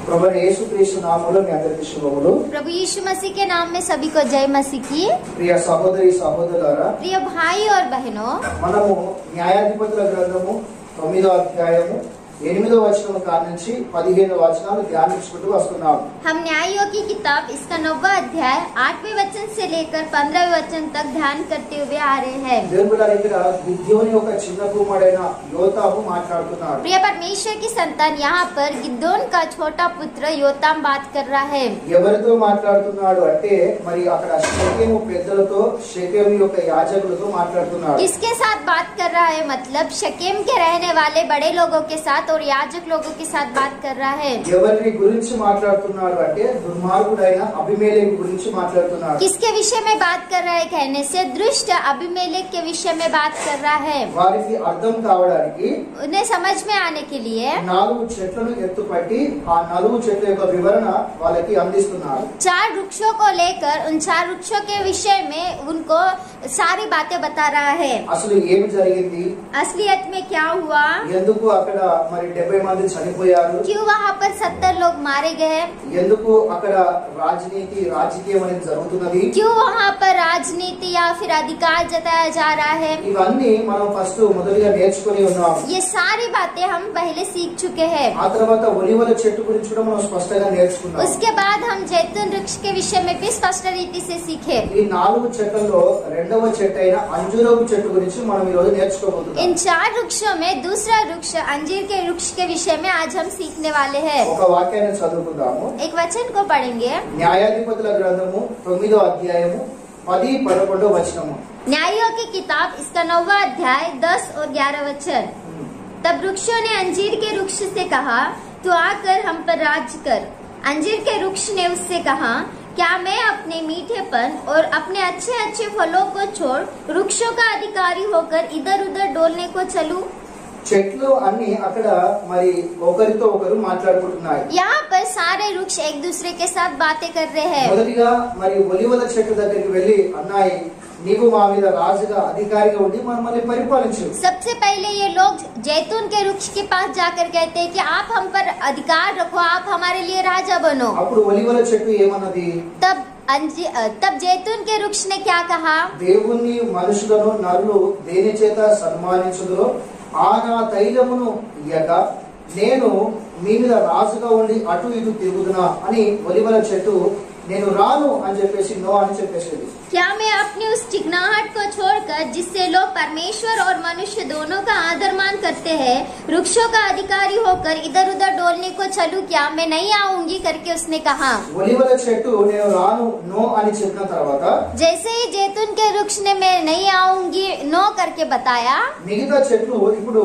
प्रभु येशु क्रीस्तु नामములో మీ అందరికీ శుభములు। प्रभु यीशु मसीह के नाम में सभी को जय मसीह की। ప్రియ సహోదరి సహోదరులారా, प्रिय भाई और बहनों, మనము న్యాయాధిపతుల గ్రంథము 9వ అధ్యాయము 8వ వచనం కానుంచి 15వ వచనాలు ధ్యానించుకుంటూ వస్తున్నాం। हम न्यायों की किताब इसका 9वां अध्याय 8वें वचन से लेकर 15वें वचन तक ध्यान करते हुए आ रहे हैं। దేవుని బిడ్డల ఇక్కడ గిద్యోని ఒక చిన్న కుమారుడైన యోతాము మాట్లాడుతున్నాడు। प्रिय परमेश्वर की संतान, यहाँ पर गिदोन का छोटा पुत्र योताम बात कर रहा है। ఎవరితో మాట్లాడుతున్నాడు అంటే మరి అక్కడ షెకెము పెద్దలతో, షెకెము యొక్క యాజకులతో మాట్లాడుతున్నాడు। किसके साथ बात कर रहा है? मतलब शकेम के रहने वाले बड़े लोगों के साथ और याजक लोगों के साथ बात कर रहा है। ఎవరి గురించి మాట్లాడుతున్నాడు అంటే దుర్మార్గుడైన అబీమెలెకు గురించి మాట్లాడుతున్నాడు। किसके विषय में बात कर रहा है कहने से दुष्ट अबीमेलेक के विषय में बात कर रहा है। వారికి అర్థం కావడానికి उन्हें समझ में आने के लिए 4 చెట్లను ఎత్తుపట్టి ఆ 4 చెట్ల యొక్క వివరణ వాళ్ళకి అందిస్తున్నారు। 4 वृक्षों को लेकर उन 4 वृक्षों के विषय में उनको सारी बातें बता रहा है। అసలు ఏమి జరిగింది, असलियत में क्या हुआ, ఎందుకు అక్కడ మరి 70 మంది చనిపోయారు, क्यों वहाँ पर 70 लोग मारे गए, ఎందుకు అక్కడ రాజకీయం అనేది జరుగుతున్నది, क्यों वहाँ पर राजनीति या फिर अधिकार जताया जा रहा है, ఇవన్నీ మనం ఫస్ట్ మొదలుగా నేర్చుకొని ఉన్నాం। ये सारी बातें हम पहले सीख चुके हैं। ఆ తర్వాత ఒలివల చెట్టు గురించి కూడా మనం స్పష్టంగా నేర్చుకున్నాం। उसके बाद हम जैतून वृक्ष के विषय में भी स्पष्ट रीति से सीखे। ఈ 4 చెట్లలో రెండవ చెట్టు అయిన అంజూరపు చెట్టు గురించి మనం ఈ రోజు నేర్చుకోబోతున్నాం। इन 4 वृक्षों में दूसरा वृक्ष अंजीर के वृक्ष के विषय में आज हम सीखने वाले हैं। ఒక వాక్యాన్ని చదువుకుందాము। एक वचन को पढ़ेंगे। న్యాయాధిపతుల గ్రంథము 9వ అధ్యాయము 10-11 వచనము। न्यायों की किताब इसका 9वां अध्याय 10 और 11 वचन। तब वृक्षों ने अंजीर के वृक्ष से कहा, तू आकर हम पर राज कर। अंजीर के वृक्ष ने उससे कहा, क्या मैं अपने मीठेपन और अपने अच्छे अच्छे फलों को छोड़ वृक्षों का अधिकारी होकर इधर उधर डोलने को चलूं? చెట్లు అన్ని అక్కడ మరి ఒకరితో ఒకరు మాట్లాడుకుంటున్నాయి। यहाँ पर सारे वृक्ष एक दूसरे के साथ बातें कर रहे हैं। మొదటిగా మరి ఒలివల చెట్టు దగ్గరికి వెళ్లి, అన్నాయి నీవు మా మీద రాజుగా అధికారిగా ఉండి మమ్మల్ని పరిపాలించు। सबसे पहले ये लोग जैतून के वृक्ष के पास जाकर कहते हैं कि आप हम पर अधिकार रखो, आप हमारे लिए राजा बनो। అప్పుడు ఒలివల చెట్టు ఏమన్నది, तब जैतून के वृक्ष ने क्या कहा? దేవుణ్ణి మనుషులను నరులు దేని చేత సన్మానించుదురో ఆ నా తైలమును ఇయ్యక నేను మీ మీద రాజుగా ఉండి అటు ఇటు తిరుగుదునా అని ఒలివల చెట్టు నేను రాను అని చెప్పేసి నో అని చెప్పేసేది। क्या मैं अपनी उस चिकनाहट को छोड़कर जिससे लोग परमेश्वर और मनुष्य दोनों का आदर मान करते हैं, वृक्षों का अधिकारी होकर इधर उधर डोलने को चलूं? क्या मैं नहीं आऊंगी करके उसने कहा। ఒలివల చెట్టు నేను రాను నో అని చెప్పిన తర్వాత जैसे ही जैतून के वृक्ष ने मैं नहीं आऊंगी नो करके बताया, మిగతా చెట్లు ఇప్పుడు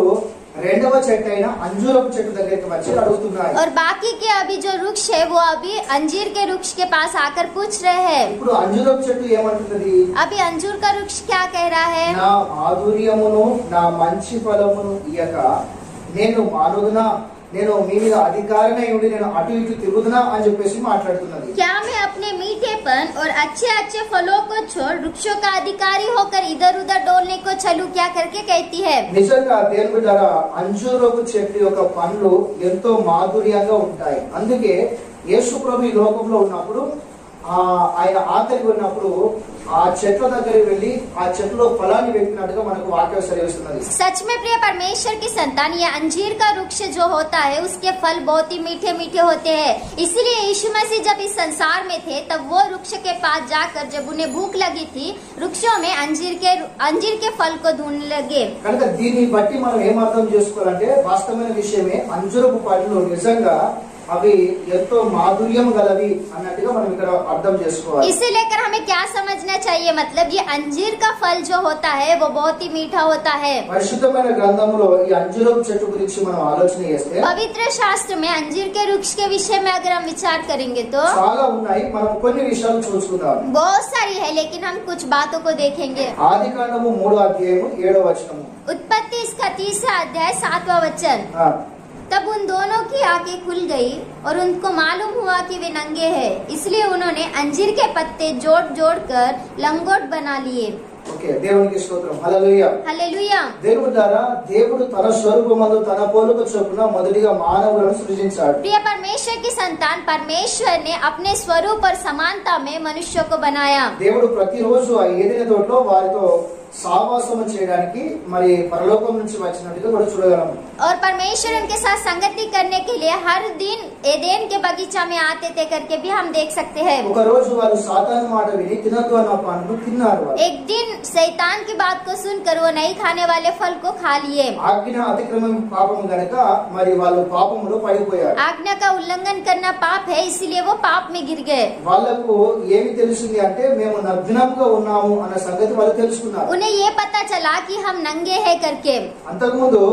రెండవ చెట్టు అయిన అంజూరపు చెట్టు దగ్గరికి వచ్చి అడుగుతున్నాయి। और बाकी के अभी जो वृक्ष है वो अभी अंजीर के वृक्ष के पास आकर पूछ रहे हैं। ఇప్పుడు అంజూరపు చెట్టు ఏమంటున్నది, अभी अंजूर का वृक्ष क्या कह रहा है? నా మాధుర్యమును నా మంచి ఫలమును ఇయ్యక నేను మానుదునా, నేను మీ మీద అధికారినై ఉండి నేను అటు ఇటు తిరుగుదునా అని చెప్పేసి మాట్లాడుతున్నది। क्या मैं अपने मीठेपन और अच्छे अच्छे फलों को छोड़ वृक्षों का अधिकारी होकर इधर उधर डोलने को चलूं क्या करके कहती है। నిజంగా దేవుని బిడ్డలారా, అంజూరపు చెట్టు యొక్క పండ్లు ఎంతో మాధుర్యంగా ఉంటాయి। అందుకే యేసు ప్రభు ఈ లోకంలో ఉన్నప్పుడు ఆయన ఆకలికి ఉన్నప్పుడు ఆ చెట్ల దగ్గరికి వెళ్లి ఆ చెట్టులో ఫలాన్ని వెతికినట్టుగా మనకు వాక్యం సెలవిస్తున్నది। सच में प्रिय परमेश्वर की संतान, ये अंजीर का वृक्ष जो होता है उसके फल बहुत ही मीठे मीठे होते हैं। इसीलिए यीशु मसीह जब इस संसार में थे तब वो वृक्ष के पास जाकर जब उन्हें भूख लगी थी, वृक्षों में अंजीर के फल को ढूंढने लगे। కనుక దీన్ని బట్టి మనం ఏం అర్థం చేసుకోవాలంటే వాస్తవమైన విషయమే అంజూరపు పండ్లు నిజంగా అవి ఎంతో మాధుర్యం గలవి అన్నట్టుగా మనం ఇక్కడ అర్థం చేసుకోవాలి। इसे लेकर हमें क्या समझना चाहिए? मतलब ये अंजीर का फल जो होता है वो बहुत ही मीठा होता है। పరిశుద్ధమైన గ్రంథంలో ఈ అంజూరపు చెట్టు గురించి మనం ఆలోచన చేస్తే पवित्र शास्त्र में अंजीर के वृक्ष के विषय में अगर हम विचार करेंगे तो చాలా ఉన్నాయి। మనం కొన్ని విషయాలు చూసుకుందాం। बहुत सारी है, लेकिन हम कुछ बातों को देखेंगे। ఆదికాండము 3వ అధ్యాయము 7వ వచనము। उत्पत्ति इसका 3रा अध्याय 7वां वचन। तब उन दोनों की आंखें खुल गई और उनको मालूम हुआ कि वे नंगे हैं, इसलिए उन्होंने अंजीर के पत्ते जोड़ जोड़ कर लंगोट बना लिए। ఓకే, దేవునికి స్తోత్రం. హల్లెలూయా. हालेलुया। దేవుడి ద్వారా దేవుడు తన స్వరూపమందు తన పోలిక చొప్పున మొదటిగా మానవులను సృజించాడు. प्रिय परमेश्वर की संतान, परमेश्वर ने अपने स्वरूप और समानता में मनुष्य को बनाया। దేవుడు ప్రతిరోజు ఆ ఏదైనా తోటలో వారితో సావాసం చేయడానికి మరి పరలోకం నుంచి వచ్చినట్టుగా కూడా చూడగలము. और परमेश्वर उनके साथ संगति करने के लिए हर दिन एदेन के बगीचा में आते थे करके भी हम देख सकते हैं। ఒక రోజు వారు సాతాను మాట విని తినొద్దు అన్న పండు తిన్నారు. एक दिन शैतान की बात को सुनकर वो नहीं खाने वाले फल को खा लिए। ఆజ్ఞ అతిక్రమం పాపం గనుక మరి వాళ్ళు పాపములో పడిపోయారు. आज्ञा का उल्लंघन करना पाप है, इसीलिए वो पाप में गिर गए। వాళ్ళకు ఏమి తెలిసింది అంటే మేము నగ్నంగా ఉన్నాము అన్న సంగతి వాళ్ళు తెలుసుకున్నారు. उन्हें ये पता चला कि हम नंगे हैं करके। అంతకుముందు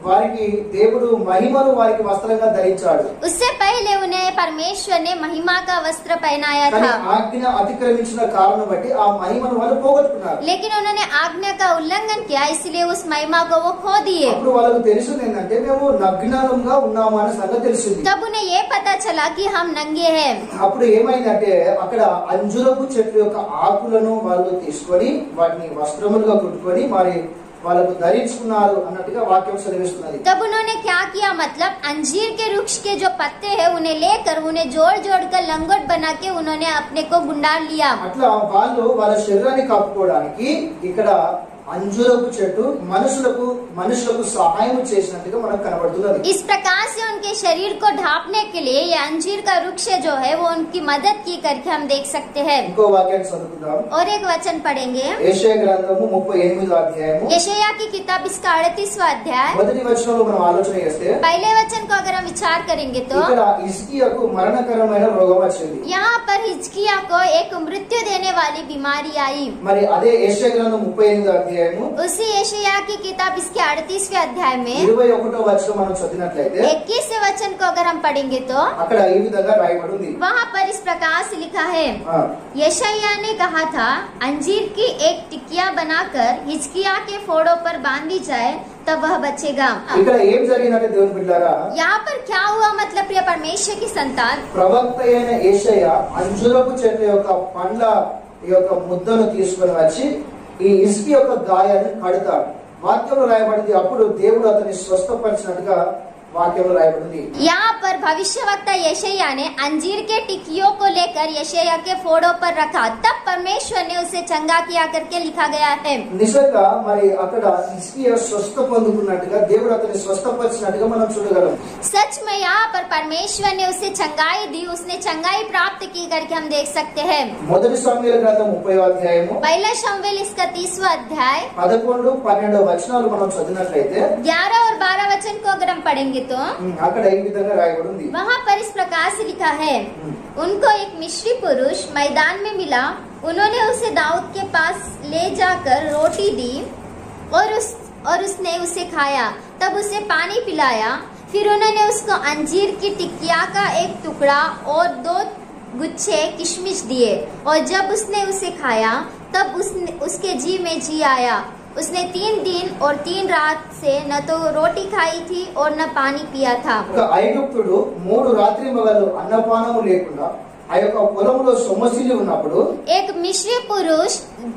వారికి దేవుడు మహిమను వారికి వస్త్రంగా ధరించాడు. उससे पहले उन्हें परमेश्वर ने महिमा का वस्त्र पहनाया కానీ था, ఆజ్ఞ అతిక్రమించిన కారణం బట్టి ఆ మహిమను వాళ్ళు పోగొట్టుకున్నారు. लेकिन उन्होंने आज्ञा का उल्लंघन किया, इसलिए उस महिमा को वो खो दिए। అప్పుడు వాళ్ళకు తెలిసింది ఏంటంటే మేము నగ్నంగా ఉన్నాము అనే సంగతి తెలిసింది. तब उन्हें ये पता चला कि हम नंगे हैं। అప్పుడు ఏమైందంటే అక్కడ అంజురపు చెట్టు యొక్క ఆకులను వాళ్ళు తీసుకొని వాటిని వస్త్రములుగా కుట్టుకొని మరి వాళ్ళకు ధరించుకున్నారు అన్నట్టుగా వాక్యం సెలవిస్తున్నది. तब उन्होंने क्या किया, मतलब अंजीर के वृक्ष के जो पत्ते हैं उन्हें लेकर उन्हें जोड़ जोड़ कर लंगोट बना के उन्होंने अपने को गुंडाल लिया। అట్లా వాళ్ళు వాళ్ళ శరీరాన్ని కప్పుకోవడానికి ఇక్కడ అంజురపు చెట్టు మనుషులకు సహాయం చేసినట్టుగా మనకు కనబడుతున్నది. इस प्रकार से उनके शरीर को ढांपने के लिए ये अंजीर का वृक्ष जो है वो उनकी मदद की करके हम देख सकते हैं। ఇంకో వాక్యాన్ని చదువుకుందాం. और एक वचन पढ़ेंगे, యెషయా గ్రంథము 38వ అధ్యాయము यशायाह की किताब इसका 38वां अध्याय మొదటి వచనంలో మనం ఆలోచన చేస్తే पहले वचन को अगर हम विचार करेंगे तो ఇక్కడ హిజ్కియాకు మరణకరమైన రోగం వచ్చింది. यहाँ पर हिजकिय्याह को एक मृत्यु देने वाली बीमारी आई। మరి అదే యెషయా గ్రంథం 38వ అధ్యాయము उसी यशायाह की किताब इसके 38वें अध्याय में 21వ వచనం మనం చదివినట్లయితే 21वें वचन को अगर हम पढ़ेंगे तो అక్కడ ఈ విధంగా రాయబడి ఉంది. वहाँ पर इस प्रकार से लिखा है, यशायाह ने कहा था अंजीर की एक टिकिया बनाकर हिजकिय्याह के फोड़ों पर बांधी जाए तब वह बचेगा। ఇక్కడ ఏం జరిగినట్టే దేవుని బిడ్డలారా, यहाँ पर क्या हुआ, मतलब प्रिय परमेश्वर की संतान, ప్రవక్త అయిన యెషయా అంజురపు చెట్టు యొక్క పండ్ల యొక్క ముద్దను తీసుకొని వచ్చి ఈ ఇసుక యొక్క గాయాన్ని కడతాడు. వాక్యంలో రాయబడింది. అప్పుడు దేవుడు అతన్ని స్వస్థపరిచినట్టుగా వాక్యంలో రాయబడింది. यहाँ पर भविष्यवक्ता यशायाह ने अंजीर के टिकियों को लेकर यशायाह के फोड़ों पर रखा, तब परमेश्वर ने उसे चंगा किया करके लिखा गया है। నిజంగా మరి అక్కడ ఇసుక స్వస్థ పొందుకున్నట్టుగా దేవుడు అతన్ని స్వస్థపరిచినట్టుగా మనం చూడగలం. सच में यहाँ पर परमेश्वर ने उसे चंगाई दी, उसने चंगाई प्राप्त की करके हम देख सकते हैं। మొదటి సమూయేలు గ్రంథం 30వ అధ్యాయము पहला शमूएल इसका 30वां अध्याय 11-12 వచనాలు మనం చదివినట్లయితే 11 और 12 वचन को अगर हम पढ़ेंगे तो అక్కడ ఈ విధంగా రాయబడి ఉంది. वहाँ पर इस प्रकार से लिखा है, उनको एक मिस्री पुरुष मैदान में मिला, उन्होंने उसे दाऊद के पास ले जाकर रोटी दी और उसने उसे खाया, तब उसे पानी पिलाया। फिर उन्होंने उसको अंजीर की टिकिया का एक टुकड़ा और 2 गुच्छे किशमिश दिए, और जब उसने उसे खाया तब उसके जी में जी आया। उसने 3 दिन और 3 रात से न तो रोटी खाई थी और न पानी पिया था। ఐగుప్తుడు 3 రాత్రి మగలు అన్నపానము లేకుండా ఆ యొక్క పొలంలో సొమ్మసిల్లి ఉన్నప్పుడు एक मिस्री पुरुष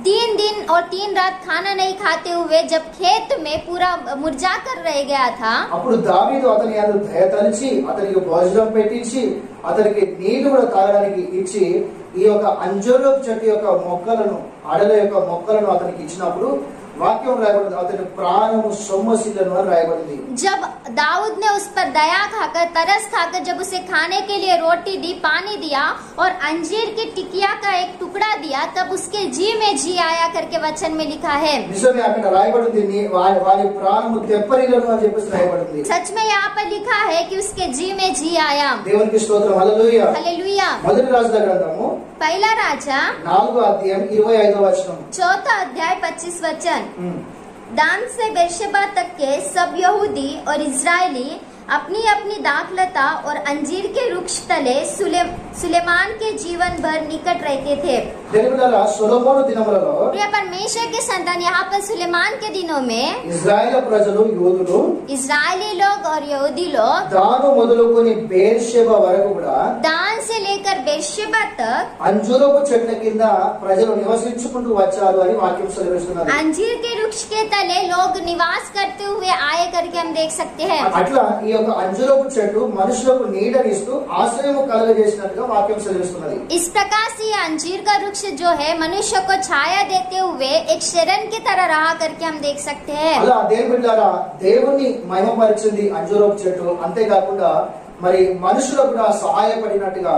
3 दिन और 3 रात खाना नहीं खाते हुए जब खेत में पूरा मुरझा कर रह गया था, అప్పుడు దావీదు అతని యందు దయ తలిచి అతనికి భోజనం పెట్టించి అతనికి నీళ్లు కూడా తాగడానికి ఇచ్చి ఈ యొక్క అంజూరపు చెట్టు యొక్క మొక్కలను అడల యొక్క మొక్కలను అతనికి ఇచ్చినప్పుడు వాక్యం రాయబడింది, అతని ప్రాణము సొమ్మసిల్లను అని రాయబడింది. जब दाऊद ने उस पर दया खाकर तरस खाकर जब उसे खाने के लिए रोटी दी, पानी दिया और अंजीर की टिकिया का एक टुकड़ा दिया, तब उसके जी में जी आया करके वचन में लिखा है। నిజమే అక్కడ రాయబడింది వారి ప్రాణము తెప్పరిలను అని చెప్పేసి రాయబడింది. सच में यहाँ पर लिखा है कि उसके जी में जी आया। దేవునికి స్తోత్రం. హల్లెలూయా. हालेलुया। మొదటి రాజుల గ్రంథము पहला राजा 4వ అధ్యాయం 25వ వచనం. 4 अध्याय 25 वचन, दान से बेर्शेबा तक के सब यहूदी और इजरायली अपनी अपनी दाखलता और अंजीर के वृक्ष तले सुलेमान के जीवन भर निकट रहते थे। తెలుగులో సొలొమోను దినములలో प्रिय परमेश्वर के संतान, यहाँ पर सुलेमान के दिनों में ఇశ్రాయేలు ప్రజలు యోధులు इजरायली लोग और यहूदी लोग దాను మొదలుకొని బేర్షెబా వరకు కూడా दान से लेकर लेकर बेर्शेबा तक అంజూరపు చెట్ల కింద ప్రజలు నివసించుకుంటూ వచ్చారు అని వాక్యం సెలవిస్తున్నారు. अंजीर के वृक्ष के तले लोग निवास करते हुए आए करके हम देख सकते हैं। అట్లా ఈ యొక్క అంజూరపు చెట్టు మనుషులకు నీడనిస్తూ ఆశ్రయం కలుగజేసినట్టుగా వాక్యం సెలవిస్తున్నది. इस प्रकार से ये अंजीर का वृक्ष जो है मनुष्य को छाया देते हुए एक शरण की तरह रहा करके हम देख सकते हैं। అలా దేవుని బిడ్డలారా దేవుని మహిమపరిచింది అంజూరపు చెట్టు. అంతేకాకుండా మరి మనుషులకు కూడా సహాయపడినట్టుగా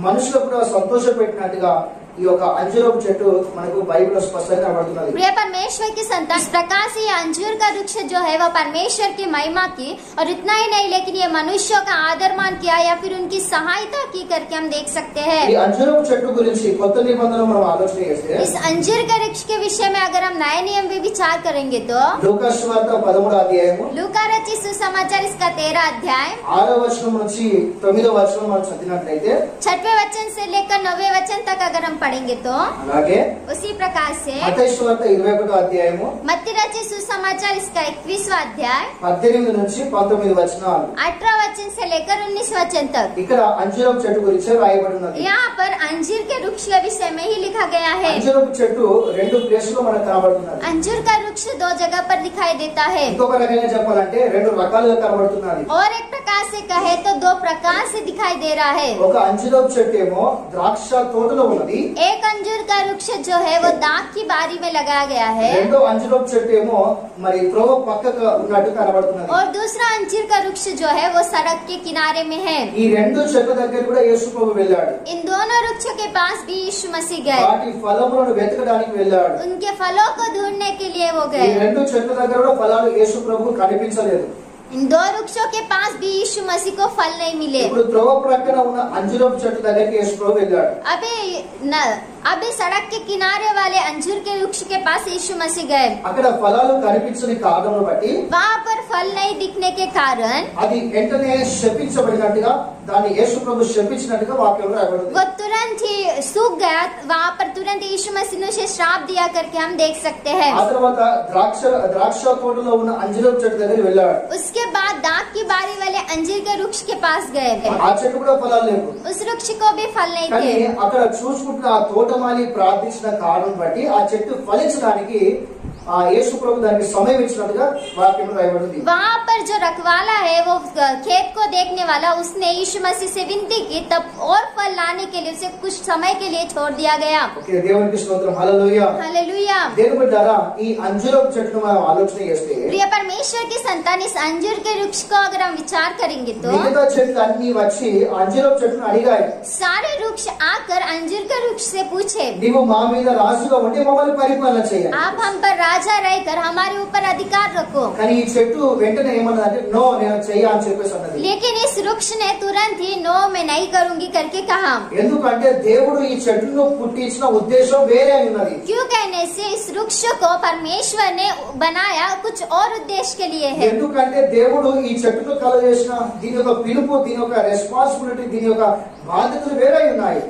మనుషులకు కూడా సంతోషపెట్టినట్టుగా ఈ యొక్క అంజూరపు చెట్టు మనకు బైబిల్లో స్పష్టంగా కనబడుతున్నది. प्रिय परमेश्वर की संतान, इस प्रकार से ये अंजीर का वृक्ष जो है वो परमेश्वर की महिमा की और इतना ही नहीं लेकिन ये मनुष्यों का आदर मान किया या फिर उनकी सहायता की करके हम देख सकते हैं। ఈ అంజూరపు చెట్టు గురించి కొత్త నిబంధనలో మనం ఆలోచన చేస్తే इस अंजीर के वृक्ष के विषय में अगर हम नए नियम में विचार करेंगे तो లూకా సువార్త 13వ అధ్యాయము लूका रचित सुसमाचार इसका 13 अध्याय 6వ వచనం నుంచి 9వ వచనం మనం చదివినట్లయితే 6वें वचन से लेकर 9वें वचन तक अगर हम पढ़ेंगे तो అలాగే उसी प्रकार से మత్తయి సువార్త 21వ అధ్యాయము मत्ती रचित सुसमाचार इसका 21वां अध्याय 18 నుంచి 19 వచనాలు 18 वचन से लेकर 19 वचन तक ఇక్కడ అంజూరపు చెట్టు గురించి రాయబడి ఉన్నది. यहाँ पर अंजीर के वृक्ष के विषय में ही लिखा गया है। అంజూరపు చెట్టు రెండు ప్లేసుల్లో మనకు కనబడుతున్నది. अंजीर का वृक्ष दो जगह पर दिखाई देता है ఇంకొక రకంగా చెప్పాలంటే రెండు రకాలుగా కనబడుతున్నది. और एक प्रकार से कहे तो दो प्रकार से दिखाई दे रहा है। ఒక అంజూరపు చెట్టు ఏమో ద్రాక్ష తోటలో ఉన్నది. एक अंजीर का वृक्ष जो है वो दाग की बारी में लगाया गया है రెండో అంజూరపు చెట్టు ఏమో మరి త్రోవ పక్కకు ఉన్నట్టు కనబడుతున్నది. और दूसरा अंजीर का वृक्ष जो है वो सड़क के किनारे में है। ఈ రెండు చెట్ల దగ్గర కూడా యేసు ప్రభు వెళ్ళాడు. इन दोनों वृक्षों के पास भी यीशु मसीह गए, వాటి ఫలములను వెతకడానికి వెళ్ళాడు. उनके फलों को ढूंढने के लिए वो ఈ गए। రెండు చెట్ల దగ్గర కూడా ఫలాలు యేసు ప్రభు కనిపించలేదు. इन दो वृक्षों के पास भी यीशु मसीह को फल नहीं मिले। ఇప్పుడు త్రోవ ప్రక్కన ఉన్న అంజూరపు చెట్టు దగ్గరికి యేసు ప్రభు వెళ్ళాడు. अभी सड़क के किनारे वाले अंजीर के वृक्ष के पास यीशु मसीह गए। అక్కడ ఫలాలు కనిపించని కారణం బట్టి वहाँ पर फल नहीं दिखने के कारण అది వెంటనే శపించబడినట్టుగా దాన్ని యేసు ప్రభు శపించినట్టుగా వాక్యంలో రాయబడింది. वो तुरंत ही सूख गया। वहाँ पर तुरंत यीशु मसीह ने उसे श्राप दिया करके हम देख सकते हैं। ఆ తర్వాత ద్రాక్ష తోటలో ఉన్న అంజూరపు చెట్టు దగ్గర వెళ్ళాడు. उसके बाद दाग की बारी वाले अंजीर के वृक्ष के पास गए। ఆ చెట్టు కూడా ఫలాలు లేవు. उस वृक्ष को भी फल नहीं కానీ थे। అక్కడ చూసుకుంటున్న ఆ తోటమాలి ప్రార్థించిన కారణం బట్టి ఆ చెట్టు ఫలించడానికి ఆ యేసు ప్రభు దానికి సమయం ఇచ్చినట్టుగా వాక్యంలో రాయబడింది. वहाँ पर जो रखवाला है वो खेत को देखने वाला, उसने यीशु मसीह से विनती की, तब और फल लाने के लिए उसे कुछ समय के लिए छोड़ दिया गया। ఓకే, దేవునికి స్తోత్రం, హల్లెలూయా. हालेलुया। దేవుని బిడ్డలారా, ఈ అంజూరపు చెట్టును మనం ఆలోచన చేస్తే प्रिय परमेश्वर की संतान, इस अंजीर के वृक्ष को अगर हम विचार करेंगे तो మిగతా చెట్లు అన్ని వచ్చి అంజూరపు చెట్టును అడిగాయి, सारे वृक्ष आकर अंजीर के वृक्ष से पूछे, నీవు మా మీద రాజుగా ఉండి మమ్మల్ని పరిపాలన చేయాలి. आप हम पर राजा रहकर हमारे ऊपर अधिकार रखो। కానీ ఈ చెట్టు వెంటనే ఏమన్నదంటే నో, నేను చెయ్య అని చెప్పేసి అన్నది. लेकिन इस वृक्ष ने तुरंत ही नो मैं नहीं करूंगी करके कहा। ఎందుకంటే దేవుడు ఈ చెట్టును పుట్టించిన ఉద్దేశం వేరే ఉన్నది. क्यों कहने से इस वृक्ष को परमेश्वर ने बनाया कुछ और उद्देश्य के लिए है। ఎందుకంటే దేవుడు ఈ చెట్టును కలగజేసిన దీని యొక్క పిలుపు, దీని యొక్క రెస్పాన్సిబిలిటీ, దీని యొక్క బాధ్యతలు వేరే ఉన్నాయి.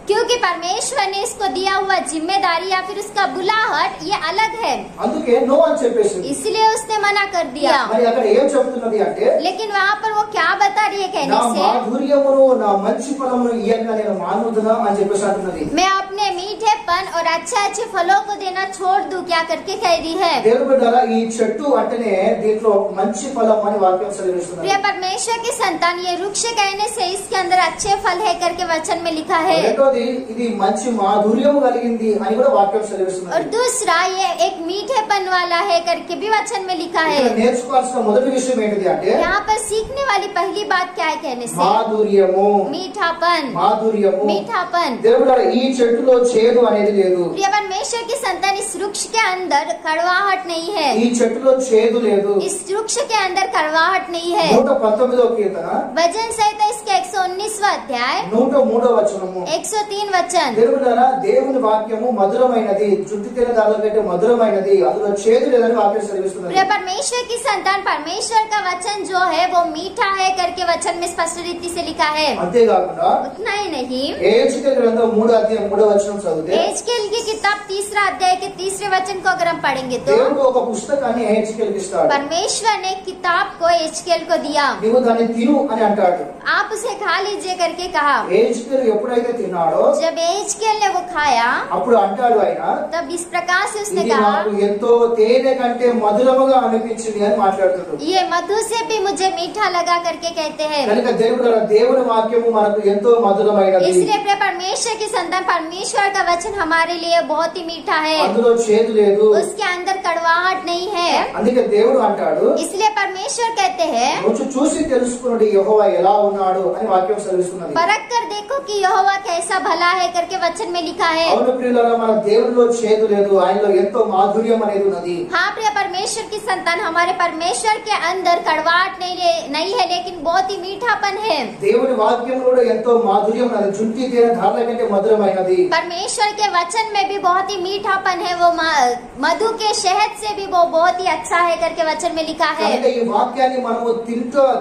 क्योंकि परमेश्वर ने इसको दिया हुआ जिम्मेदारी या फिर उसका बुलाहट ये अलग है, అందుకే నో అని చెప్పేసి. इसलिए उसने मना कर दिया। మరి అక్కడ ఏం చెప్తున్నది అంటే लेकिन वहाँ पर वो क्या बता रही है నా कहने से, మాధుర్యమును నా మంచి ఫలమును ఇయ్యగా నేను మానుదునా అని చెప్పేసి అంటున్నది. मैं अपने मीठेपन और अच्छे अच्छे फलों को देना छोड़ दूं क्या करके कह रही है। దేవుని బిడ్డలారా, ఈ చెట్టు అంటేనే దీంట్లో మంచి ఫలం అని వాక్యం సెలవిస్తున్నది. प्रिय परमेश्वर की संतान, ये वृक्ष कहने से इसके अंदर अच्छे फल है करके वचन में लिखा है। రెండోది ఇది మంచి మాధుర్యము కలిగింది అని కూడా వాక్యం సెలవిస్తున్నది. और दूसरा ये एक मीठेपन वाला है करके भी वचन में लिखा है। ఇక్కడ నేర్చుకోవాల్సిన మొదటి విషయం ఏంటిది అంటే यहाँ पर सीखने वाली पहली बात क्या है कहने से, మాధుర్యము. मीठापन। మాధుర్యము. मीठापन। దేవుడా, ఈ చెట్టులో చేదు అనేది లేదు. प्रिय परमेश्वर की संतान, इस वृक्ष के अंदर कड़वाहट नहीं है। ఈ చెట్టులో చేదు లేదు. इस वृक्ष के अंदर कड़वाहट नहीं है। 119వ కీర్తన वचन संहिता इसका 119वां अध्याय 103వ వచనము. 103 वचन। దేవుడారా, దేవుని వాక్యము మధురమైనది, చుట్టు తేనెదారుల కంటే మధురమైనది, అందులో చేదు లేదని వాక్యం సెలవిస్తున్నది. प्रिय परमेश्वर की संतान, परमेश्वर का वचन जो है वो मीठा है करके वचन में स्पष्ट रीति से लिखा है। అంతేకాకుండా उतना ही नहीं, ఏహెజ్కేలు గ్రంథం 3వ అధ్యాయం 3వ వచనం చదివితే एहezकेल की किताब 3रा अध्याय के 3रे वचन को अगर हम पढ़ेंगे तो దేవుడు ఒక పుస్తకాన్ని ఏహెజ్కేలుకి ఇస్తాడు. परमेश्वर ने किताब को एहezकेल को दिया, నీవు దాన్ని తిను అని అంటాడు. आप उसे खा खा लीजिए करके कहा। ఎహెజ్కేలు ఎప్పుడైతే తిన్నాడో जब एजकेल ने वो खाया అప్పుడు అంటాడు ఆయన, तब इस प्रकार से उसने ఇది कहा, నాకు ఎంతో తేనె కంటే మధురముగా అనిపించింది అని మాట్లాడుతున్నాడు. ये मधु से भी मुझे मीठा लगा करके कहते हैं। కనుక దేవుని వాక్యము మనకు ఎంతో మధురమైనది. इसलिए प्रिय परमेश्वर की संतान, परमेश्वर का वचन हमारे लिए बहुत ही मीठा है, అందులో చేదు లేదు. उसके अंदर कड़वाहट नहीं है। అందుకే దేవుడు అంటాడు, इसलिए परमेश्वर कहते हैं, రుచి చూసి తెలుసుకున్నది యెహోవా ఎలా ఉన్నాడు అని వాక్యం సెలవిస్తున్నది. परख कर देखो कि यहोवा कैसा भला है करके वचन में लिखा है। అవును ప్రియులారా, మన దేవునిలో చేదు లేదు, ఆయనలో ఎంతో మాధుర్యం అనేది ఉన్నది. हाँ प्रिय परमेश्वर की संतान, हमारे परमेश्वर के अंदर कड़वाहट नहीं है, लेकिन बहुत ही मीठापन है। దేవుని వాక్యంలో కూడా ఎంతో మాధుర్యం ఉన్నది. జుంటి తేనె ధారల కంటే మధురమైనది. परमेश्वर के वचन में भी बहुत ही मीठापन है, वो मधु के शहद से भी वो बहुत ही अच्छा है करके वचन में लिखा है। కనుక ఈ వాక్యాన్ని మనము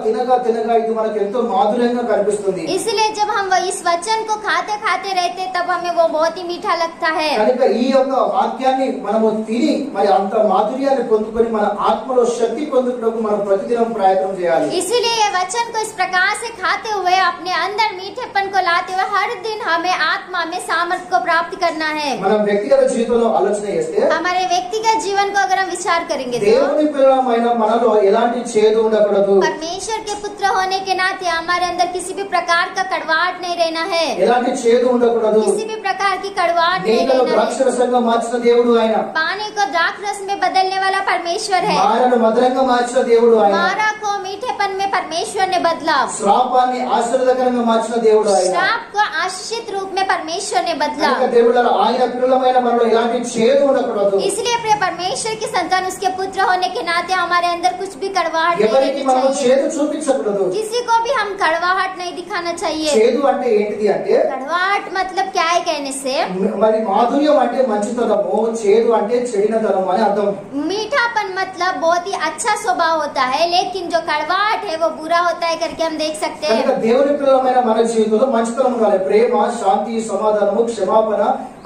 తినగా ఇది మనకు ఎంతో మాధుర్యంగా కనిపిస్తుంది. इसलिए जब हम इस वचन को खाते खाते रहते तब हमें वो बहुत ही मीठा लगता है। కనుక ఈ యొక్క వాక్యాన్ని మనము తిని మరి అంత మాధుర్యాన్ని పొందుకొని మన ఆత్మలో శక్తి పొందుటకు మనం ప్రతిదినం ప్రయత్నం చేయాలి. इसलिए ये वचन को इस प्रकार से खाते हुए अपने अंदर मीठेपन को लाते हुए हर दिन हमें आत्मा में सामर्थ्य को प्राप्त करना है। మనం వ్యక్తిగత జీవితంలో ఆలోచన చేస్తే हमारे व्यक्तिगत जीवन को अगर हम विचार करेंगे तो దేవుని పిల్లలమైన మనలో ఎలాంటి చేదు ఉండకూడదు. परमेश्वर के पुत्र होने के नाते हमारे अंदर किसी भी प्रकार का कड़वाहट नहीं रहना है, ఎలాంటి చేదు ఉండకూడదు. किसी भी प्रकार की कड़वाहट नहीं నీళ్ళను रहना है। ద్రాక్షరసంగా మార్చిన దేవుడు ఆయన. पानी को द्राक्षरस में बदलने वाला परमेश्वर है, మారను మధురంగా మార్చిన దేవుడు ఆయన. मारा को मीठेपन में परमेश्वर ने बदला, శ్రాపాన్ని ఆశీర్వాదకరంగా మార్చిన దేవుడు ఆయన. श्राप को आशीषित रूप में परमेश्वर ने बदला। కనుక దేవుడారా, ఆయన పిల్లలమైన మనలో ఎలాంటి చేదు ఉండకూడదు. इसलिए प्रिय परमेश्वर की संतान, उसके पुत्र होने के नाते हमारे अंदर कुछ भी कड़वाहट नहीं ఎవరికి रहनी మనము चाहिए, చేదు చూపించకూడదు. किसी को भी हम कड़वाहट नहीं दिखाना चाहिए। చేదు అంటే ఏంటిది అంటే कड़वाहट मतलब क्या है कहने से, మరి మాధుర్యం అంటే మంచితనము, చేదు అంటే చెడినతనం అని అర్థం. मीठापन मतलब बहुत ही अच्छा स्वभाव होता है, लेकिन जो कड़वाहट है वो बुरा होता है करके हम देख सकते కనుక हैं। దేవుని పిల్లలమైన మన జీవితంలో మంచితనం ఉండాలి. ప్రేమ, శాంతి, సమాధానము, క్షమాపణ,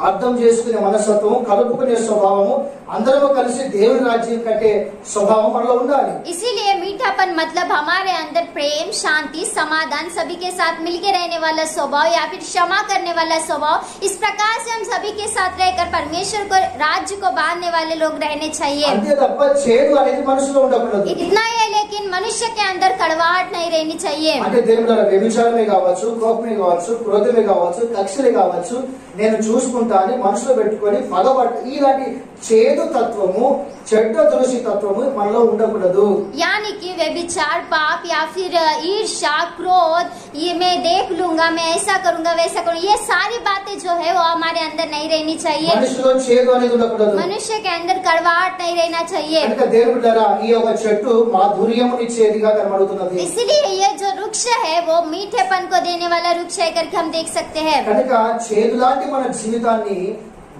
అర్థం చేసుకునే మనస్తత్వం, కలుపుకునే స్వభావము, అందరము కలిసి దేవుని రాజ్యం కట్టే స్వభావం మనలో ఉండాలి. इसीलिए मीठापन मतलब हमारे अंदर प्रेम, शांति, समाधान, सभी के साथ मिलके रहने वाला स्वभाव या फिर क्षमा करने वाला स्वभाव, इस प्रकार से हम सभी के साथ रहकर परमेश्वर को राज्य को बांधने वाले लोग रहने चाहिए। అంతే తప్ప చేదు అనేది మనసులో ఉండకూడదు. इतना ही है, लेकिन मनुष्य के अंदर कड़वाहट नहीं रहनी चाहिए। అంటే దేవుని ద్వారా వ్యభిచారమే కావచ్చు, కోపమే కావచ్చు, క్రోధమే కావచ్చు, కక్షలే కావచ్చు, నేను చూసుకుంటా అని మనసులో పెట్టుకొని పగబట్టు ఇలాంటి చేదు తత్వము, చెడ్డ తులసి తత్వము మనలో ఉండకూడదు. यानी कि व्यभिचार, पाप या फिर ईर्ष्या, क्रोध, ये मैं देख लूंगा, मैं ऐसा करूंगा, वैसा करूंगा, ये सारी बातें जो है वो हमारे अंदर नहीं रहनी चाहिए। మనిషిలో చేదు అనేది ఉండకూడదు. मनुष्य के अंदर कड़वाहट नहीं रहना चाहिए। కనుక దేవుడి ద్వారా ఈ యొక్క చెట్టు మాధుర్యమునిచ్చేదిగా కనబడుతున్నది. इसलिए ये जो वृक्ष है वो मीठेपन को देने वाला वृक्ष है करके हम देख सकते हैं। కనుక చేదు లాంటి మన జీవితాన్ని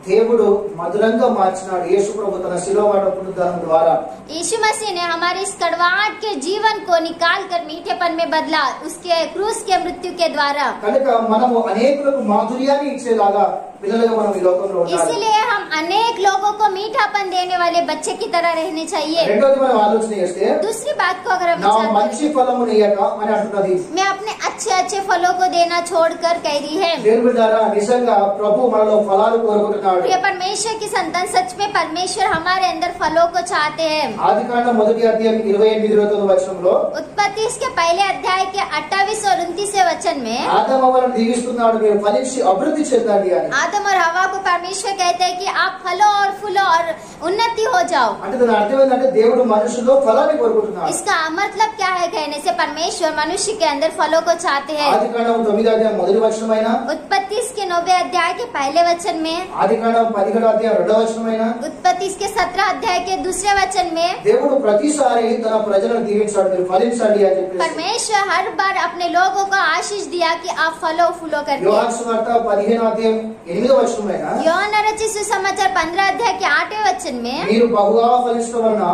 దేవుడు మధురంగా మార్చినాడు యేసు ప్రభు తన శిలువ పునరుద్ధానం ద్వారా. यीशु मसीह ने हमारे इस कड़वाहट के जीवन को निकाल कर मीठेपन में बदला, उसके क्रूस के मृत्यु के द्वारा। కనుక మనము అనేకులకు మాధుర్యాన్ని ఇచ్చేలాగా పిల్లలుగా మనం ఈ లోకంలో ఉండాలి. इसलिए हम अनेक लोगों को मीठापन देने वाले बच्चे की तरह रहने चाहिए। రెండోది మనం ఆలోచన చేస్తే दूसरी बात को अगर हम నా विचार మంచి करें, ఫలమును ఇయ్యక అని అంటున్నది. मैं अपने अच्छे अच्छे फलों को देना छोड़कर कह रही है। దేవుడి ద్వారా నిజంగా ప్రభు మనలో ఫలాలు కోరుకుంటున్నాడు. प्रिय परमेश्वर की संतान, सच में परमेश्वर हमारे अंदर फलों को चाहते हैं। ఆదికాండం 1వ అధ్యాయం 28-29 వచనంలో उत्पत्ति इसके पहले अध्याय के 28 और 29 वचन में ఆదామవ్వలను దీవిస్తున్నాడు, మీరు ఫలించి అభివృద్ధి చెందండి అని. आदम और हवा को परमेश्वर कहते हैं कि आप फलो और फूलो और उन्नति हो जाओ। అంటే దాని అర్థం ఏంటంటే దేవుడు మనుషుల్లో ఫలాన్ని కోరుకుంటున్నాడు. इसका मतलब क्या है कहने से, परमेश्वर मनुष्य के अंदर फलों को चाहते हैं। ఆదికాండం 9వ అధ్యాయం 1వ వచనమైన, उत्पत्ति इसके 9वें अध्याय के पहले वचन में, ఆదికాండం 17వ అధ్యాయం 2వ వచనమైన, उत्पत्ति इसके 17 अध्याय के दूसरे वचन में దేవుడు ప్రతిసారి తన ప్రజలను దీవించాడు, మీరు ఫలించండి అని చెప్పేసి. परमेश्वर हर बार अपने लोगों को आशीष दिया कि आप फलो फूलो करके। యోహాను సువార్త 15వ అధ్యాయం 8వ వచనమైన, యోహాను రचित सुसमाचार 15 अध्याय के 8वें वचन में, మీరు బహుగా ఫలించడం వలన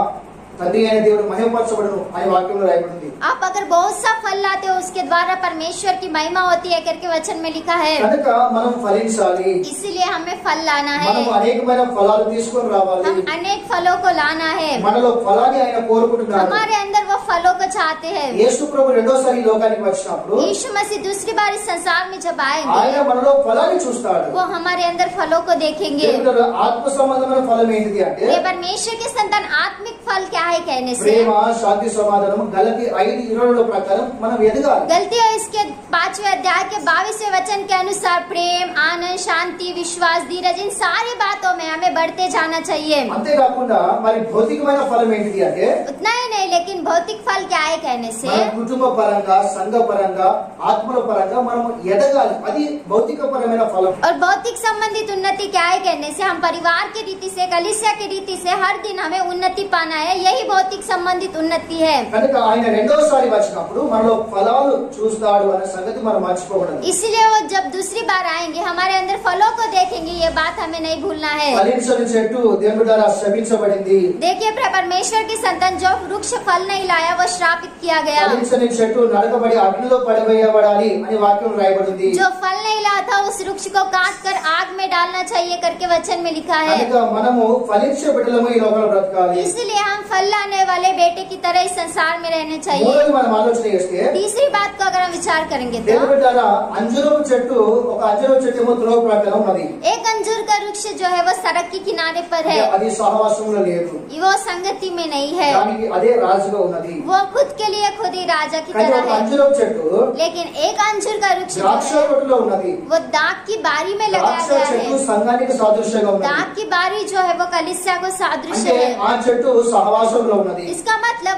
తండ్రి అయిన దేవుడు మహిమపరచబడును అని వాక్యంలో రాయబడింది. आप अगर बहुत सा फल लाते हो उसके द्वारा परमेश्वर की महिमा होती है करके वचन में लिखा है। కనుక మనం ఫలించాలి, इसीलिए हमें फल लाना है, మనం అనేకమైన ఫలాలు తీసుకొని రావాలి. हम अनेक फलों को लाना है, మనలో ఫలాన్ని ఆయన కోరుకుంటున్నాడు. हमारे अंदर वो फलों को चाहते हैं। యేసు ప్రభు రెండోసారి ఈ లోకానికి వచ్చినప్పుడు यीशु मसीह दूसरी बार इस संसार में जब ఆయన आएंगे మనలో ఫలాన్ని చూస్తాడు. वो हमारे अंदर फलों को देखेंगे। దేవుడు ఆత్మ సంబంధమైన ఫలం ఏంటిది అంటే ये परमेश्वर के संतान आत्मिक फल क्या है कहने से ప్రేమ, శాంతి, సమాధానం గలతీ 5:22 ప్రకారం మనం ఎదగాలి. गलती है इसके 5वें अध्याय के 22वें वचन के अनुसार प्रेम, आनंद, शांति, विश्वास, धीरज इन सारी बातों में हमें बढ़ते जाना चाहिए। అంతేకాకుండా మరి భౌతికమైన ఫలం ఏంటిది అంటే उतना ही नहीं, लेकिन भौतिक फल क्या है कहने से మన కుటుంబ పరంగా, సంఘ పరంగా, ఆత్మల పరంగా మనం ఎదగాలి. అది భౌతిక పరమైన ఫలం. और भौतिक संबंधित उन्नति क्या है कहने से हम परिवार की रीति से, कलीसिया की रीति से हर दिन हमें उन्नति पाना है, यही भौतिक संबंधित उन्नति है। కనుక ఆయన రెండోసారి వచ్చినప్పుడు మనలో ఫలాలు చూస్తాడు అనే సంగతి మనం మర్చిపోకూడదు. इसलिए वो जब दूसरी बार आएंगे हमारे अंदर फलों को देखेंगे, ये बात हमें नहीं भूलना है। ఫలించని చెట్టు దేవుని ద్వారా శపించబడింది. देखिए परमेश्वर की संतान जो वृक्ष फल नहीं लाया वो श्रापित किया गया। ఫలించని చెట్టు నరకబడి అగ్నిలో పడవేయబడాలి అని వాక్యం రాయబడింది. जो फल नहीं लाया था उस वृक्ष को काट कर आग में डालना चाहिए करके वचन में लिखा है। కనుక మనము ఫలించే బిడ్డలము ఈ లోకంలో బ్రతకాలి. इसलिए हम फल लाने वाले बेटे की तरह इस संसार में रहने चाहिए। మూడోది మనం ఆలోచన చేస్తే तीसरी बात को अगर हम विचार करेंगे तो దేవుని ద్వారా అంజూరపు చెట్టు, ఒక అంజూరపు చెట్టు ఏమో త్రోవ ప్రకారం ఉన్నది. एक अंजूर का वृक्ष जो है वो सड़क के किनारे पर है, అది సహవాసంలో లేదు, वो संगति में नहीं है, దానికి అదే రాజుగా ఉన్నది. वो खुद के लिए खुद ही राजा की కానీ तरह ఒక है। అంజూరపు చెట్టు लेकिन एक अंजूर का वृक्ष जो ద్రాక్ష है తోటలో ఉన్నది. वो दाग की बारी में लगाया ద్రాక్ష गया చెట్టు है। సంఘానికి సాదృశ్యంగా ఉన్నది. दाग की बारी जो है वो कलीसिया को सादृश्य అంటే है। ఆ చెట్టు సహవాసంలో ఉన్నది. इसका मतलब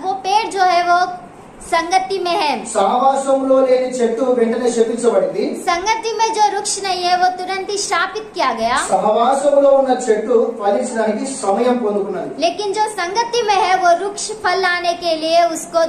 वो पेड़ जो है वो संगति में है। సహవాసంలో లేని చెట్టు వెంటనే శపించబడింది. संगति में जो वृक्ष नहीं है वो तुरंत ही श्रापित किया गया। సహవాసంలో ఉన్న చెట్టు ఫలించడానికి సమయం పొందుకున్నది. लेकिन जो संगति में है वो वृक्ष फल लाने के लिए उसको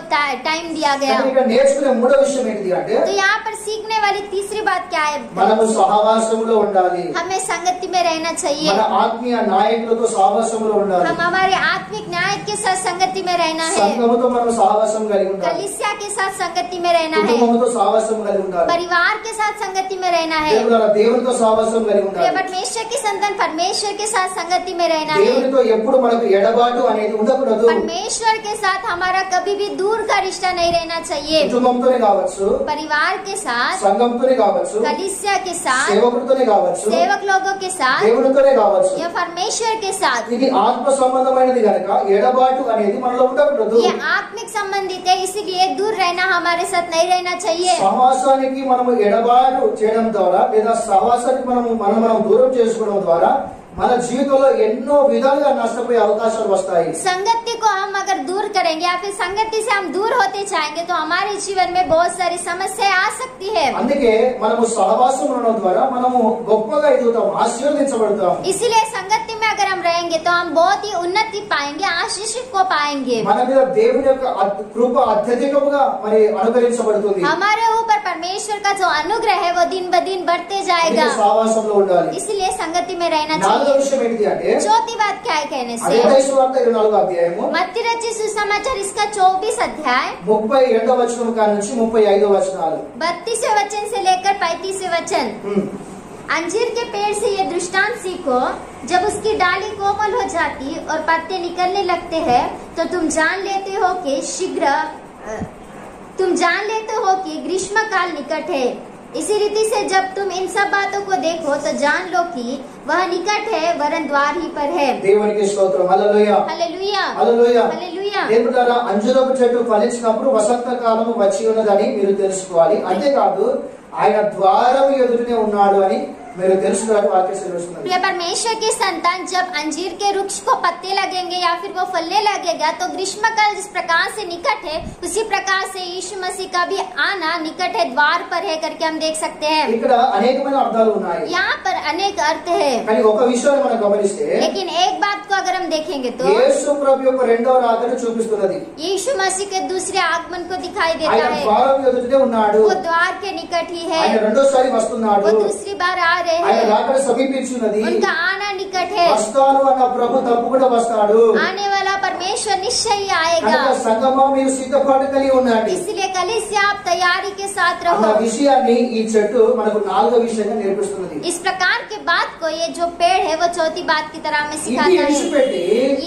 टाइम दिया गया। కానీ ఇక్కడ నేర్చుకునే మూడో విషయం ఏంటిది అంటే तो यहाँ पर सीखने वाली तीसरी बात क्या है? మనము సహవాసంలో ఉండాలి. हमें संगति में रहना चाहिए। మన ఆత్మీయ నాయకులతో సహవాసంలో ఉండాలి. हम हमारे आत्मिक न्याय के साथ संगति में रहना है, సంఘముతో మనం సహవాసం కలిగి ఉండాలి. कलीसिया के साथ संगति में रहना है, కుటుంబముతో సహవాసం కలిగి ఉండాలి. परिवार के साथ संगति में रहना है, దేవునితో సహవాసం కలిగి ఉండాలి. परमेश्वर की संतान परमेश्वर के साथ संगति में रहना है। దేవునితో ఎప్పుడు మనకు ఎడబాటు అనేది ఉండకూడదు. परमेश्वर के साथ हमारा कभी भी दूर का रिश्ता नहीं रहना चाहिए। కుటుంబంతోనే కావచ్చు, परिवार के साथ, సంఘంతోనే కావచ్చు, कलीसिया के साथ, సేవకుడితోనే కావచ్చు, सेवक लोगों के साथ దేవునితోనే కావచ్చు. या परमेश्वर के साथ। ఇది ఆత్మ సంబంధమైనది కనుక ఎడబాటు అనేది మనలో ఉండకూడదు. ये आत्मिक संबंधित है, इसीलिए दूर रहना हमारे साथ नहीं रहना चाहिए। సహవాసానికి మనము ఎడబాటు చేయడం ద్వారా లేదా సహవాసానికి మనం దూరం చేసుకోవడం ద్వారా మన జీవితంలో ఎన్నో విధాలుగా నష్టపోయే అవకాశాలు వస్తాయి. संगति को हम अगर दूर करेंगे या फिर संगति से हम दूर होते जाएंगे तो हमारे जीवन में बहुत सारी समस्याएं आ सकती है। అందుకే మనము సహవాసం ఉండడం ద్వారా మనము గొప్పగా ఎదుగుతాం, ఆశీర్వదించబడతాం. इसीलिए संगति में अगर हम रहेंगे तो हम बहुत ही उन्नति पाएंगे, आशीष को पाएंगे। మన మీద దేవుని యొక్క కృప అత్యధికముగా మరి అనుగ్రహించబడుతుంది. हमारे ऊपर परमेश्वर का जो अनुग्रह है वो दिन ब दिन बढ़ते जाएगा, అందుకే సహవాసంలో ఉండాలి. इसलिए संगति में रहना నాలుగో चाहिए। విషయం ఏంటి అంటే चौथी बात क्या है कहने से? మత్తయి సువార్త 24వ అధ్యాయము मत्ती रचित सुसमाचार इसका 24 अध्याय 32వ వచనం కాడి నుంచి 35వ వచనాలు. 32वें वचन से लेकर 35वें वचन। अंजीर के पेड़ से ये दृष्टांत सीखो, जब उसकी डाली कोमल हो जाती और पत्ते निकलने लगते हैं तो तुम जान लेते हो कि ग्रीष्म काल निकट है। इसी रीति से जब तुम इन सब बातों को देखो तो जान लो कि वह निकट है, वरन द्वार ही पर है। దేవునికి స్తోత్రం. హల్లెలూయా, हालेलुया, హల్లెలూయా. हालेलुया। దేవుని ద్వారా అంజూరపు చెట్టు ఫలించినప్పుడు వసంత కాలము వచ్చి ఉన్నదని మీరు తెలుసుకోవాలి. అంతేకాదు ఆయన ద్వారం ఎదుటనే ఉన్నాడు అని మీరు తెలుసుకోవడానికి వాక్యం సెలవిస్తున్నది. प्रिय परमेश्वर की संतान, जब अंजीर के वृक्ष को पत्ते लगेंगे या फिर वो फलने लगेगा तो ग्रीष्म काल जिस प्रकार से निकट है उसी प्रकार से यीशु मसीह का भी आना निकट है, द्वार पर है करके हम देख सकते हैं। ఇక్కడ అనేకమైన అర్థాలు ఉన్నాయి. यहाँ पर अनेक अर्थ है, కానీ ఒక విషయాన్ని మనం గమనిస్తే लेकिन एक बात को अगर हम देखेंगे तो యేసు ప్రభు యొక్క రెండవ రాకను చూపిస్తున్నది. यीशु मसीह के दूसरे आगमन को दिखाई देता ఆయన है। ద్వారం ఎదుటనే ఉన్నాడు. वो द्वार के निकट ही है, ఆయన రెండోసారి వస్తున్నాడు. वो दूसरी बार आ रहे ఆయన हैं, రాకడ సమీపించున్నది. उनका आना निकट है। వస్తాను అన్న ప్రభు తప్పకుండా వస్తాడు. आने वाला परमेश्वर परमेश्वर निश्चय ही आएगा। కనుక సంగమా మీరు సిద్ధపాటు కలిగి ఉండండి इसलिए कलीसिया आप तैयारी के साथ అన్న रहो। విషయాన్ని ఈ చెట్టు మనకు నాలుగో విషయంగా నేర్పిస్తున్నది इस प्रकार के बात को ये जो पेड़ है वो चौथी बात की तरह में ఇది सिखाता है। విడిచిపెట్టి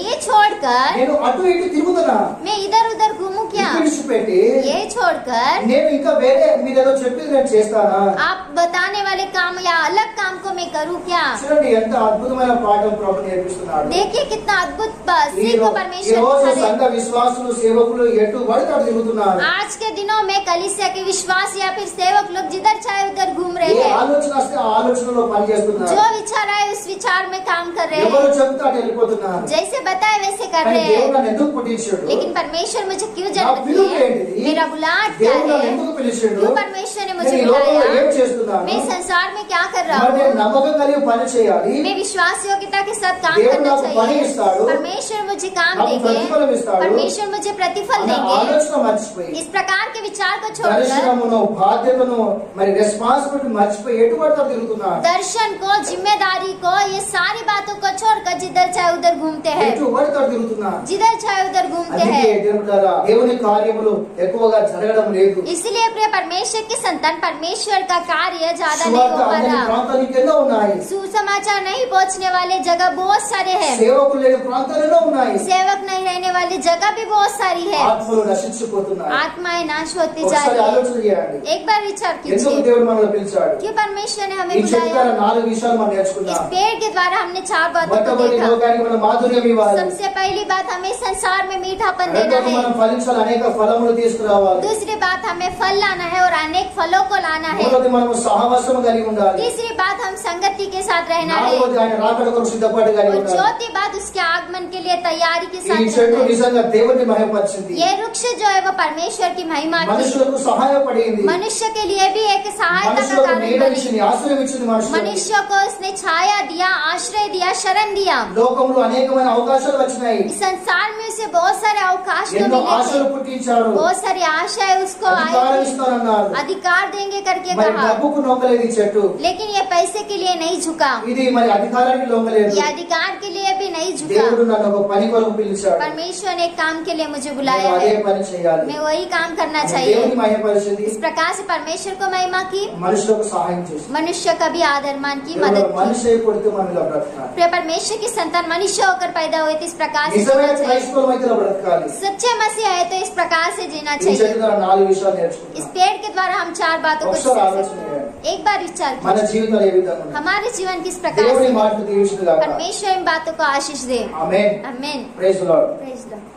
ये छोड़कर నేను అటు ఇటు తిరుగుతున్నా मैं इधर उधर घूमूं क्या? ఇది విడిచిపెట్టి ये छोड़कर నేను ఇంకా వేరే మీరేదో చెప్పింది నేను చేస్తానా आप बताने वाले काम या अलग काम को मैं करूं क्या? చూడండి ఎంత అద్భుతమైన పాఠం ప్రభు నేర్పిస్తున్నాడు देखिए कितना अद्भुत ఈ सीख को ఈ परमेश्वर రోజు दिखा సంఘ रहे। విశ్వాసులు సేవకులు ఎటు పడితే అటు తిరుగుతున్నారు आज के दिनों में कलीसिया के विश्वास या फिर सेवक लोग जिधर चाहे उधर घूम रहे ఏ हैं। ఆలోచన వస్తే ఆ ఆలోచనలో పని చేస్తున్నారు जो विचार आए उस विचार में काम कर रहे ఎవరు हैं। చెప్తే అటు వెళ్ళిపోతున్నారు जैसे बताए वैसे कर కానీ रहे దేవుడు हैं। నన్ను ఎందుకు పుట్టించాడు लेकिन परमेश्वर मुझे क्यों నా जन्म పిలుపు दिए? ఏంటిది मेरा बुलाहट क्या దేవుడు నన్ను है? ఎందుకు పిలిచాడు क्यों परमेश्वर ने నేను मुझे ఈ లోకంలో बुलाया? ఏం చేస్తున్నాను मैं संसार में क्या कर रहा మరి నేను हूँ? నమ్మకం కలిగి పని చేయాలి मैं विश्वास योग्यता के साथ काम దేవుడు करना నాకు పని चाहिए। ఇస్తాడు परमेश्वर मुझे काम నాకు देंगे। ప్రతిఫలం ఇస్తాడు परमेश्वर मुझे प्रतिफल అన్న देंगे। ఆలోచన మర్చిపోయి इस प्रकार के विचार को छोड़कर దర్శనమును బాధ్యతను మరి రెస్పాన్సిబిలిటీ మర్చిపోయి ఎటు పడితే అటు తిరుగుతున్నారు दर्शन को जिम्मेदारी को ये सारी बातों को छोड़कर जिधर चाहे उधर घूमते हैं। ఎటు పడితే అటు తిరుగుతున్నారు जिधर चाहे उधर घूमते అందుకే हैं। దేవుడారా దేవుని కార్యములు ఎక్కువగా జరగడం లేదు इसलिए प्रिय परमेश्वर की संतान परमेश्वर का कार्य ज्यादा नहीं సువార్త हो पा అందని रहा। ప్రాంతానికి ఎన్నో ఉన్నాయి सुसमाचार नहीं पहुंचने वाले जगह बहुत सारे हैं। సేవకులు లేని ప్రాంతాలు ఎన్నో ఉన్నాయి सेवक नहीं रहने वाली जगह भी बहुत सारी है। ఆత్మలు నశించిపోతున్నాయి आत्माएं नाश होती जा ఒకసారి रही है। ఆలోచన చేయండి एक बार विचार ఎందుకు कीजिए దేవుడు మనల్ని పిలిచాడు क्यों परमेश्वर ने हमें ఈ చెట్టు बुलाया। ద్వారా నాలుగు విషయాలు మనం इस నేర్చుకున్నాం पेड़ के द्वारा हमने 4 बातों को మొట్టమొదటి देखा। లోకానికి మనం మాధుర్యం ఇవ్వాలి सबसे पहली बात हमें संसार में मीठापन देना రెండోది है। మనం ఫలించాలి అనేక ఫలములు తీసుకురావాలి दूसरी बात हमें फल लाना है और अनेक फलों को लाना है। మూడోది మనం సహవాసం కలిగి ఉండాలి तीसरी बात हम संगति के साथ रहना है। నాలుగోది ఆయన రాకడ కొరకు సిద్ధపాటు కలిగి और ఉండాలి चौथी बात उसके आगमन के लिए तैयारी के ఈ साथ చెట్టు रहना है। నిజంగా దేవుని మహిమపరిచింది ये वृक्ष जो है वो परमेश्वर की महिमा की మనుషులకు సహాయపడింది मनुष्य के लिए भी एक सहायता का మనుషులకు कारण నీడ बनी। ఇచ్చింది ఆశ్రయం ఇచ్చింది మనుషులకు मनुष्य को उसने छाया दिया, आश्रय दिया, शरण दिया। లోకంలో అనేకమైన అవకాశాలు వచ్చినాయి इस संसार में उसे बहुत सारे अवकाश तो ఎన్నో मिले ఆశలు थे। పుట్టించాడు बहुत सारी आशाएं उसको అధికారం आई थी। ఇస్తానన్నారు अधिकार देंगे करके మరి कहा, డబ్బుకు నొక్కలేదు ఈ చెట్టు लेकिन ये पैसे के लिए नहीं झुका। ఇది మరి అధికారానికి లొంగలేదు ये अधिकार के लिए भी नहीं झुका। దేవుడు నన్ను ఒక పని కొరకు పిలిచాడు परमेश्वर ने एक काम के लिए मुझे నేను बुलाया అదే है। పని చేయాలి मैं वही काम करना దేవుని चाहिए। మహిమపరిచింది इस प्रकार से परमेश्वर को महिमा की, మనుషులకు సహాయం చేసింది मनुष्य का भी आदर मान की, मदद की। మనిషి అయి పుడితే మనం ఇలా బ్రతకాలి प्रिय परमेश्वर की संतान मनुष्य होकर पैदा हुए तो इस प्रकार से నిజమైన जीना चाहिए। క్రైస్తవులం అయితే ఇలా బ్రతకాలి सच्चे मसीह है तो इस प्रकार से जीना ఈ చెట్టు चाहिए। ద్వారా నాలుగు విషయాలు इस నేర్చుకుంటాం पेड़ के द्वारा हम 4 बातों को ఒకసారి सीख ఆలోచన सकते చేయండి हैं। एक बार विचार మన कीजिए జీవితాలు ఏ విధంగా ఉన్నాయి हमारे जीवन किस प्रकार దేవుని से। మాటలు దీవించుగాక परमेश्वर इन बातों को आशीष दे। ఆమేన్ आमीन। Praise the Lord Praise the Lord।